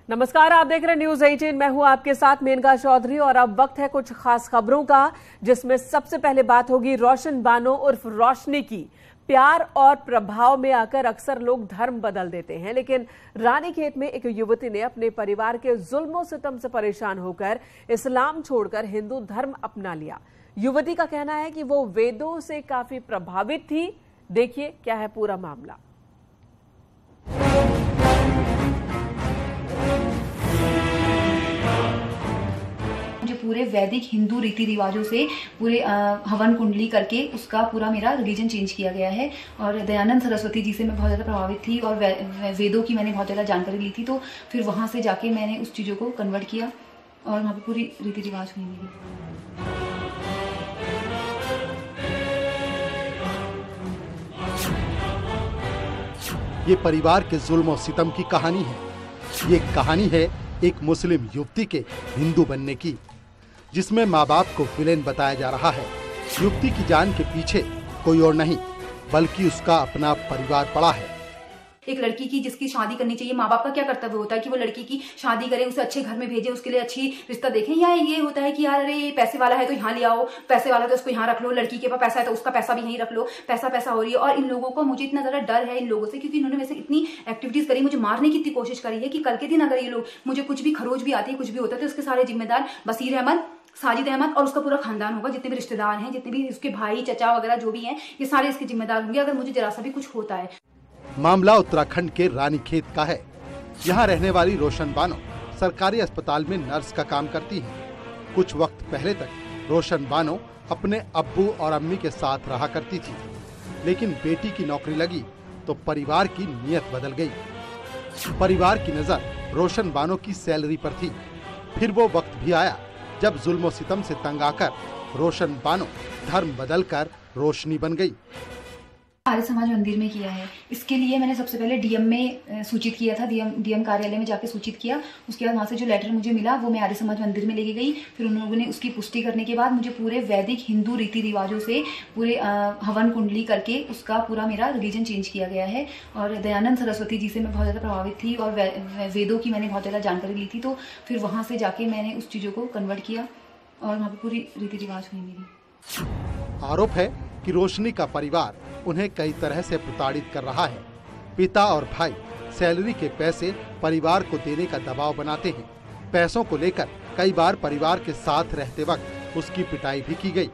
नमस्कार, आप देख रहे हैं न्यूज 18। मैं हूं आपके साथ मेनका चौधरी और अब वक्त है कुछ खास खबरों का, जिसमें सबसे पहले बात होगी रोशन बानो उर्फ रोशनी की। प्यार और प्रभाव में आकर अक्सर लोग धर्म बदल देते हैं, लेकिन रानीखेत में एक युवती ने अपने परिवार के जुल्मों सितम से परेशान होकर इस्लाम छोड़कर हिंदू धर्म अपना लिया। युवती का कहना है कि वो वेदों से काफी प्रभावित थी। देखिए क्या है पूरा मामला। पूरे वैदिक हिंदू रीति रिवाजों से पूरे हवन कुंडली करके उसका पूरा मेरा रिलीजन चेंज किया गया है। और दयानंद सरस्वती जी से मैं बहुत ज़्यादा प्रभावित थी और वेदों की मैंने बहुत ज़्यादा जानकारी ली थी, तो फिर वहाँ से जाके मैंने उस चीज़ों को कन्वर्ट किया और वहाँ पे पूरी रीति रिवाज हुई मेरी। ये परिवार के जुल्म और सितम की कहानी है। ये कहानी है एक मुस्लिम युवती के हिंदू बनने की, जिसमें माँ बाप को विलेन बताया जा रहा है। युवती की जान के पीछे कोई और नहीं बल्कि उसका अपना परिवार पड़ा है। एक लड़की की जिसकी शादी करनी चाहिए, माँ बाप का क्या कर्तव्य होता है कि वो लड़की की शादी करें, उसे अच्छे घर में भेजें, उसके लिए अच्छी रिश्ता देखें। या ये होता है कि यार अरे ये पैसे वाला है तो यहाँ ले आओ, पैसे वाला तो उसको यहाँ रख लो, लड़की के पास पैसा है तो उसका पैसा भी यहीं रख लो, पैसा पैसा हो रही है। और इन लोगों को मुझे इतना ज्यादा डर है इन लोगों से, क्योंकि इन्होंने वैसे इतनी एक्टिविटीज करी, मुझे मारने की इतनी कोशिश करी है कि कल के दिन अगर ये लोग मुझे कुछ भी खरोच भी आती है, कुछ भी होता है, तो उसके सारे जिम्मेदार बशीर अहमद, साजिद अहमद और उसका पूरा खानदान होगा। जितने भी रिश्तेदार हैं, जितने भी उसके भाई चचा वगैरह जो भी हैं, ये सारे इसके जिम्मेदार होंगे अगर मुझे जरा सा भी कुछ होता है। मामला उत्तराखंड के रानीखेत का है। यहाँ रहने वाली रोशन बानो सरकारी अस्पताल में नर्स का काम करती हैं। कुछ वक्त पहले तक रोशन बानो अपने अब्बू और अम्मी के साथ रहा करती थी, लेकिन बेटी की नौकरी लगी तो परिवार की नीयत बदल गई। परिवार की नजर रोशन बानो की सैलरी पर थी। फिर वो वक्त भी आया जब जुल्म सितम से तंग आकर रोशन बानो धर्म बदलकर रोशनी बन गई। आर्य समाज मंदिर में किया है। इसके लिए मैंने सबसे पहले डीएम में सूचित किया था, डीएम कार्यालय में जाके सूचित किया। उसके बाद वहाँ से जो लेटर मुझे मिला वो मैं आर्य समाज मंदिर में लेके गई। फिर उन लोगों ने उसकी पुष्टि करने के बाद मुझे पूरे वैदिक हिंदू रीति रिवाजों से पूरे हवन कुंडली करके उसका पूरा मेरा रिलीजन चेंज किया गया है। और दयानंद सरस्वती जी से मैं बहुत ज़्यादा प्रभावित थी और वेदों की मैंने बहुत ज़्यादा जानकारी ली थी, तो फिर वहाँ से जाके मैंने उस चीज़ों को कन्वर्ट किया और वहाँ पर पूरी रीति रिवाज हुई मेरी। आरोप है कि रोशनी का परिवार उन्हें कई तरह से प्रताड़ित कर रहा है। पिता और भाई सैलरी के पैसे परिवार को देने का दबाव बनाते हैं। पैसों को लेकर कई बार परिवार के साथ रहते वक्त उसकी पिटाई भी की गई,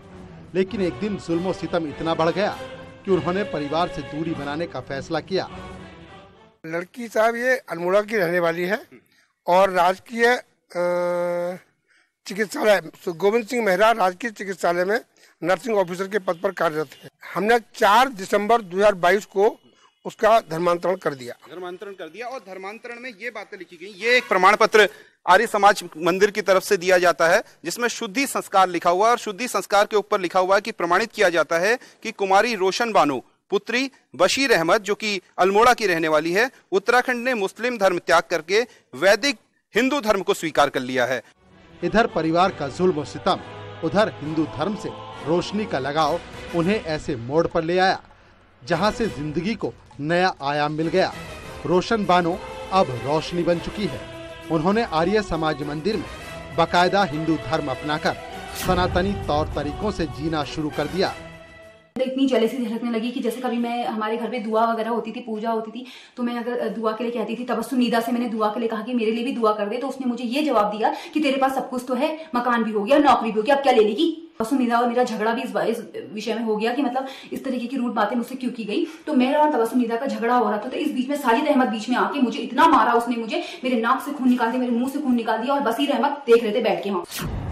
लेकिन एक दिन जुल्म सितम इतना बढ़ गया कि उन्होंने परिवार से दूरी बनाने का फैसला किया। लड़की साहब ये अल्मोड़ा की रहने वाली है और राजकीय चिकित्सालय गोविंद सिंह मेहरा राजकीय चिकित्सालय में नर्सिंग ऑफिसर के पद पर कार्यरत है। हमने 4 दिसंबर 2022 को उसका धर्मांतरण कर दिया। और धर्मांतरण में ये बातें लिखी गई। ये एक प्रमाण पत्र आर्य समाज मंदिर की तरफ से दिया जाता है, जिसमें शुद्धि संस्कार लिखा हुआ है और शुद्धि संस्कार के ऊपर लिखा हुआ है कि प्रमाणित किया जाता है कि कुमारी रोशन बानो पुत्री बशीर अहमद, जो कि अल्मोड़ा की रहने वाली है, उत्तराखंड ने मुस्लिम धर्म त्याग करके वैदिक हिंदू धर्म को स्वीकार कर लिया है। इधर परिवार का जुल्म और सितम, उधर हिंदू धर्म से रोशनी का लगाव उन्हें ऐसे मोड़ पर ले आया जहां से जिंदगी को नया आयाम मिल गया। रोशन बानो अब रोशनी बन चुकी है। उन्होंने आर्य समाज मंदिर में बाकायदा हिंदू धर्म अपनाकर सनातनी तौर तरीकों से जीना शुरू कर दिया। इतनी जेलसी झलकने लगी कि जैसे कभी मैं हमारे घर पे दुआ वगैरह होती थी, पूजा होती थी, तो मैं अगर दुआ के लिए कहती थी, तबस्सुम नीदा से मैंने दुआ के लिए कहा कि मेरे लिए भी दुआ कर दे, तो उसने मुझे ये जवाब दिया कि तेरे पास सब कुछ तो है, मकान भी हो गया, नौकरी भी हो गया, अब क्या ले लेगी। तबस्सुम नीदा और मेरा झगड़ा भी इस विषय में हो गया कि मतलब इस तरीके की रूट बातें मुझसे क्यों की गई। तो मेरा और तबस्सुम नीदा का झगड़ा हो रहा था, तो इस बीच में साजिद अहमद बीच में आके मुझे इतना मारा उसने, मुझे मेरे नाक से खून निकाल दिया, मेरे मुंह से खून निकाल दिया और बशीर अहमद देख रहे थे बैठ के वहां।